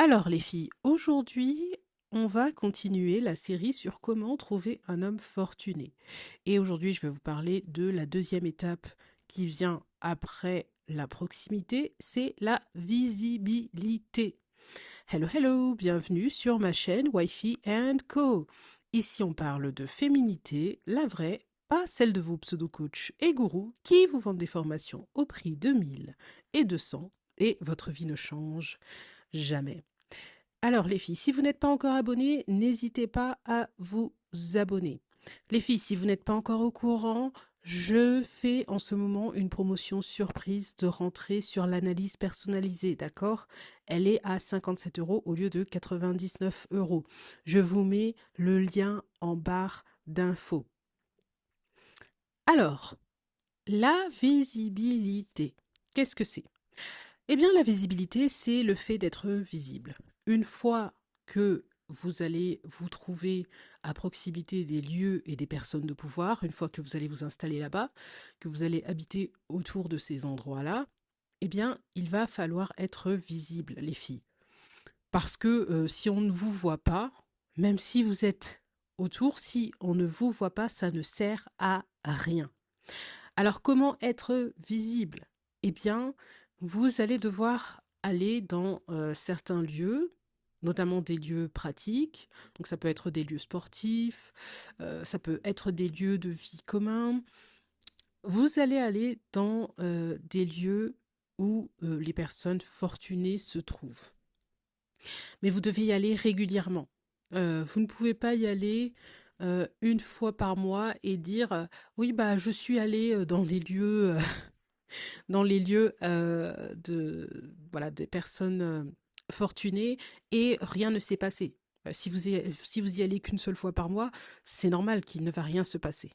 Alors les filles, aujourd'hui, on va continuer la série sur comment trouver un homme fortuné. Et aujourd'hui, je vais vous parler de la deuxième étape qui vient après la proximité, c'est la visibilité. Hello, hello, bienvenue sur ma chaîne Wi-Fi Co. Ici, on parle de féminité, la vraie, pas celle de vos pseudo-coachs et gourous qui vous vendent des formations au prix de 1000 et 200 et votre vie ne change jamais. Alors les filles, si vous n'êtes pas encore abonnées, n'hésitez pas à vous abonner. Les filles, si vous n'êtes pas encore au courant, je fais en ce moment une promotion surprise de rentrée sur l'analyse personnalisée, d'accord? Elle est à 57 euros au lieu de 99 euros. Je vous mets le lien en barre d'infos. Alors, la visibilité, qu'est-ce que c'est? Eh bien, la visibilité, c'est le fait d'être visible. Une fois que vous allez vous trouver à proximité des lieux et des personnes de pouvoir, une fois que vous allez vous installer là-bas, que vous allez habiter autour de ces endroits-là, eh bien, il va falloir être visible, les filles. Parce que si on ne vous voit pas, même si vous êtes autour, si on ne vous voit pas, ça ne sert à rien. Alors, comment être visible? Eh bien, vous allez devoir aller dans certains lieux, notamment des lieux pratiques. Donc, ça peut être des lieux sportifs, ça peut être des lieux de vie communs. Vous allez aller dans des lieux où les personnes fortunées se trouvent. Mais vous devez y aller régulièrement. Vous ne pouvez pas y aller une fois par mois et dire oui, bah je suis allé dans les lieux voilà, des personnes fortunées et rien ne s'est passé. Si vous y allez qu'une seule fois par mois, c'est normal qu'il ne va rien se passer.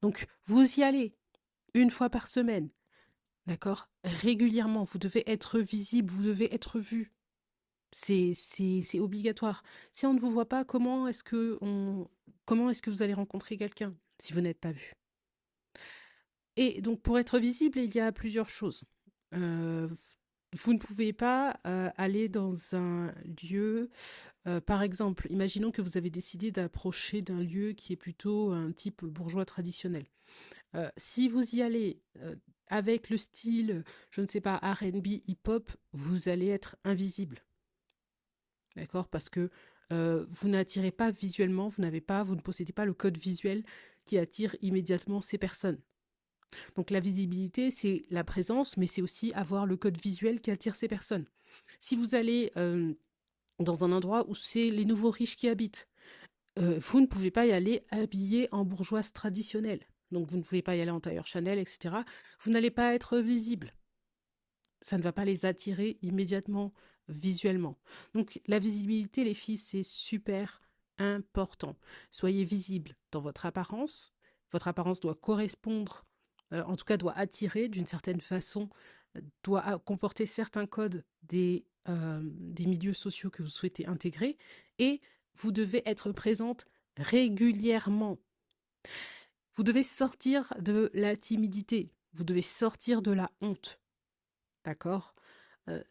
Donc, vous y allez une fois par semaine, d'accord? Régulièrement, vous devez être visible, vous devez être vu. C'est obligatoire. Si on ne vous voit pas, comment est-ce que vous allez rencontrer quelqu'un si vous n'êtes pas vu? Et donc, pour être visible, il y a plusieurs choses. Euh, vous ne pouvez pas aller dans un lieu, par exemple, imaginons que vous avez décidé d'approcher d'un lieu qui est plutôt un type bourgeois traditionnel. Si vous y allez avec le style, je ne sais pas, R&B, hip-hop, vous allez être invisible. D'accord? Parce que vous n'attirez pas visuellement, vous ne possédez pas le code visuel qui attire immédiatement ces personnes. Donc la visibilité, c'est la présence, mais c'est aussi avoir le code visuel qui attire ces personnes. Si vous allez dans un endroit où c'est les nouveaux riches qui habitent, vous ne pouvez pas y aller habillé en bourgeoise traditionnelle. Donc vous ne pouvez pas y aller en tailleur Chanel, etc. Vous n'allez pas être visible. Ça ne va pas les attirer immédiatement visuellement. Donc la visibilité, les filles, c'est super important. Soyez visible dans votre apparence. Votre apparence doit correspondre, en tout cas doit attirer d'une certaine façon, doit comporter certains codes des milieux sociaux que vous souhaitez intégrer et vous devez être présente régulièrement. Vous devez sortir de la timidité, vous devez sortir de la honte. D'accord?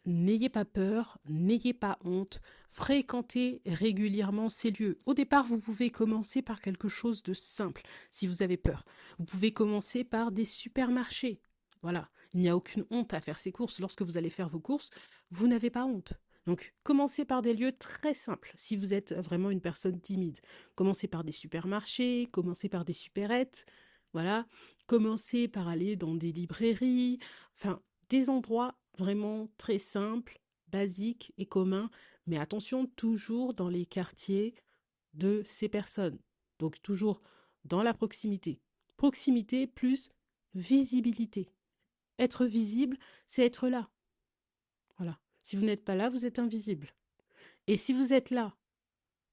N'ayez pas peur, n'ayez pas honte, fréquentez régulièrement ces lieux. Au départ, vous pouvez commencer par quelque chose de simple, si vous avez peur. Vous pouvez commencer par des supermarchés. Voilà, il n'y a aucune honte à faire ces courses. Lorsque vous allez faire vos courses, vous n'avez pas honte. Donc, commencez par des lieux très simples, si vous êtes vraiment une personne timide. Commencez par des supermarchés, commencez par des supérettes, voilà. Commencez par aller dans des librairies, enfin, des endroits vraiment très simples, basiques et communs, mais attention, toujours dans les quartiers de ces personnes. Donc toujours dans la proximité. Proximité plus visibilité. Être visible, c'est être là. Voilà. Si vous n'êtes pas là, vous êtes invisible. Et si vous êtes là,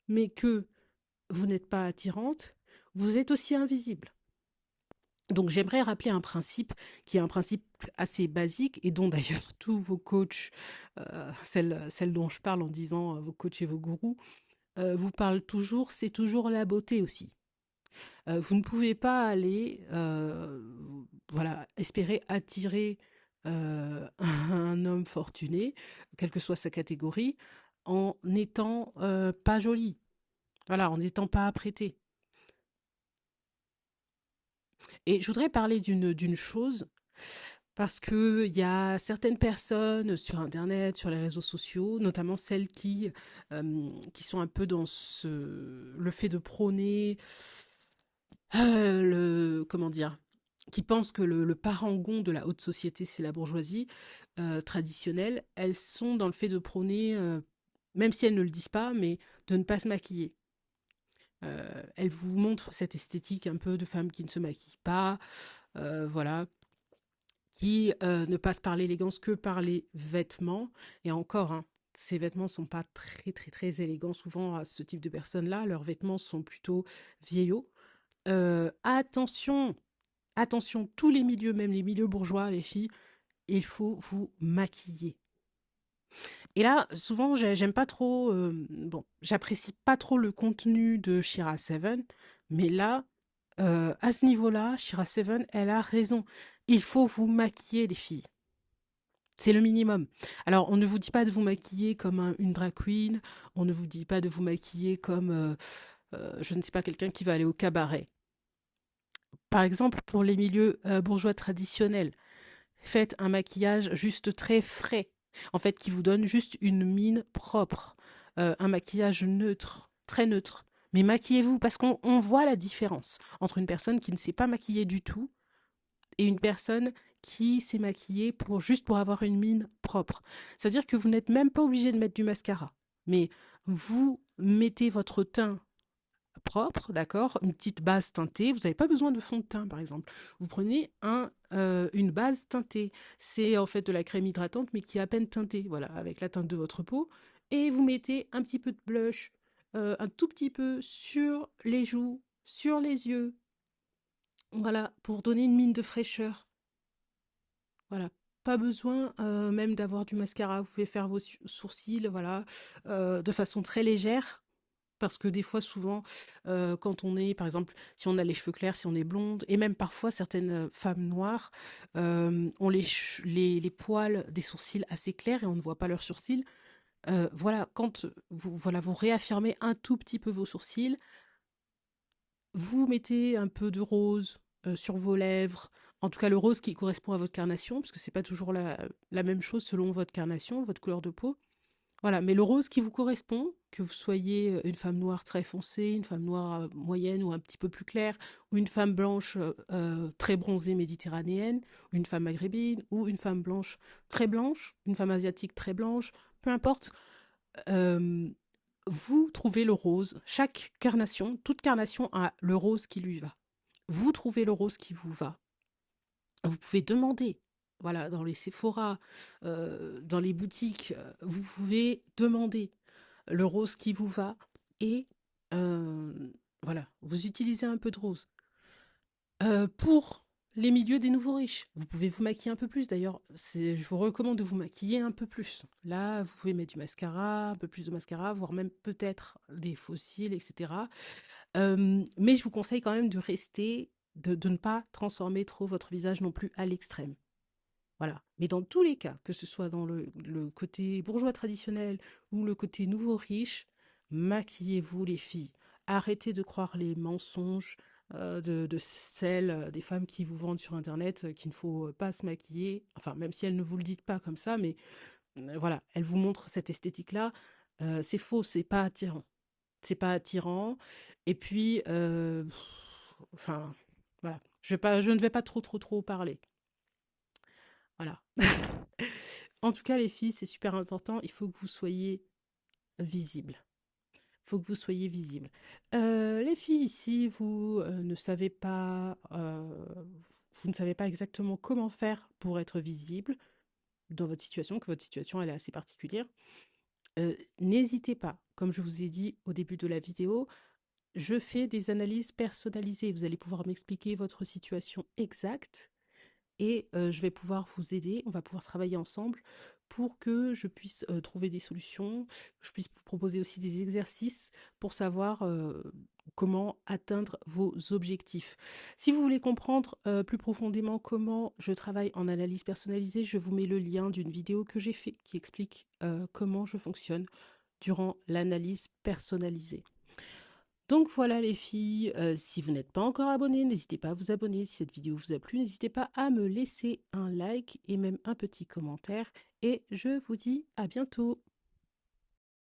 mais que vous n'êtes pas attirante, vous êtes aussi invisible. Donc j'aimerais rappeler un principe qui est un principe assez basique et dont d'ailleurs tous vos coachs, celle dont je parle en disant vos coachs et vos gourous, vous parlent toujours, c'est toujours la beauté aussi. Vous ne pouvez pas aller, voilà, espérer attirer un homme fortuné, quelle que soit sa catégorie, en n'étant pas jolie. Voilà, en n'étant pas apprêtée. Et je voudrais parler d'une chose, parce que il y a certaines personnes sur Internet, sur les réseaux sociaux, notamment celles qui sont un peu dans le fait de prôner comment dire, qui pensent que le parangon de la haute société, c'est la bourgeoisie traditionnelle. Elles sont dans le fait de prôner, même si elles ne le disent pas, mais de ne pas se maquiller. Elles vous montrent cette esthétique un peu de femme qui ne se maquille pas, voilà, qui ne passe par l'élégance que par les vêtements. Et encore, hein, ces vêtements sont pas très très très élégants souvent à ce type de personnes-là. Leurs vêtements sont plutôt vieillots. Attention, attention, tous les milieux, même les milieux bourgeois, les filles, il faut vous maquiller. Et là, souvent, j'aime pas trop, bon, j'apprécie pas trop le contenu de Shira Seven, mais là, à ce niveau-là, Shira Seven, elle a raison. Il faut vous maquiller, les filles. C'est le minimum. Alors, on ne vous dit pas de vous maquiller comme une drag queen, on ne vous dit pas de vous maquiller comme, je ne sais pas, quelqu'un qui va aller au cabaret. Par exemple, pour les milieux bourgeois traditionnels, faites un maquillage juste très frais, en fait, qui vous donne juste une mine propre, un maquillage neutre, très neutre. Mais maquillez-vous parce qu'on voit la différence entre une personne qui ne s'est pas maquillée du tout et une personne qui s'est maquillée juste pour avoir une mine propre. C'est-à-dire que vous n'êtes même pas obligé de mettre du mascara, mais vous mettez votre teint propre, d'accord, une petite base teintée. Vous n'avez pas besoin de fond de teint, par exemple. Vous prenez une base teintée. C'est en fait de la crème hydratante, mais qui est à peine teintée, voilà, avec la teinte de votre peau. Et vous mettez un petit peu de blush, un tout petit peu sur les joues, sur les yeux, voilà, pour donner une mine de fraîcheur. Voilà. Pas besoin même d'avoir du mascara. Vous pouvez faire vos sourcils, voilà, de façon très légère. Parce que des fois, souvent, quand on est, par exemple, si on a les cheveux clairs, si on est blonde, et même parfois certaines femmes noires ont les poils des sourcils assez clairs et on ne voit pas leurs sourcils. Voilà, quand vous réaffirmez un tout petit peu vos sourcils, vous mettez un peu de rose sur vos lèvres, en tout cas le rose qui correspond à votre carnation, parce que c'est pas toujours la même chose selon votre carnation, votre couleur de peau. Voilà, mais le rose qui vous correspond, que vous soyez une femme noire très foncée, une femme noire moyenne ou un petit peu plus claire, ou une femme blanche très bronzée méditerranéenne, ou une femme maghrébine, ou une femme blanche très blanche, une femme asiatique très blanche, peu importe, euh, vous trouvez le rose. Chaque carnation, toute carnation a le rose qui lui va. Vous trouvez le rose qui vous va. Vous pouvez demander, voilà, dans les Sephora, dans les boutiques, vous pouvez demander le rose qui vous va et euh, voilà, vous utilisez un peu de rose. Pour les milieux des nouveaux riches, vous pouvez vous maquiller un peu plus. D'ailleurs, je vous recommande de vous maquiller un peu plus. Là, vous pouvez mettre du mascara, un peu plus de mascara, voire même peut-être des faux cils, etc. Mais je vous conseille quand même de rester, de ne pas transformer trop votre visage non plus à l'extrême. Voilà. Mais dans tous les cas, que ce soit dans le côté bourgeois traditionnel ou le côté nouveau riche, maquillez-vous les filles. Arrêtez de croire les mensonges de celles, des femmes qui vous vendent sur Internet qu'il ne faut pas se maquiller. Enfin, même si elles ne vous le dites pas comme ça, mais voilà, elles vous montrent cette esthétique-là. C'est faux, c'est pas attirant. C'est pas attirant. Et puis, enfin, voilà. Je ne vais pas trop parler. Voilà. En tout cas, les filles, c'est super important. Il faut que vous soyez visibles. Il faut que vous soyez visibles. Les filles, ici, vous ne savez pas exactement comment faire pour être visible dans votre situation, que votre situation, elle est assez particulière. N'hésitez pas. Comme je vous ai dit au début de la vidéo, je fais des analyses personnalisées. Vous allez pouvoir m'expliquer votre situation exacte et je vais pouvoir vous aider. On va pouvoir travailler ensemble pour que je puisse trouver des solutions, que je puisse vous proposer aussi des exercices pour savoir comment atteindre vos objectifs. Si vous voulez comprendre plus profondément comment je travaille en analyse personnalisée, je vous mets le lien d'une vidéo que j'ai fait qui explique comment je fonctionne durant l'analyse personnalisée. Donc voilà les filles, si vous n'êtes pas encore abonné, n'hésitez pas à vous abonner. Si cette vidéo vous a plu, n'hésitez pas à me laisser un like et même un petit commentaire. Et je vous dis à bientôt.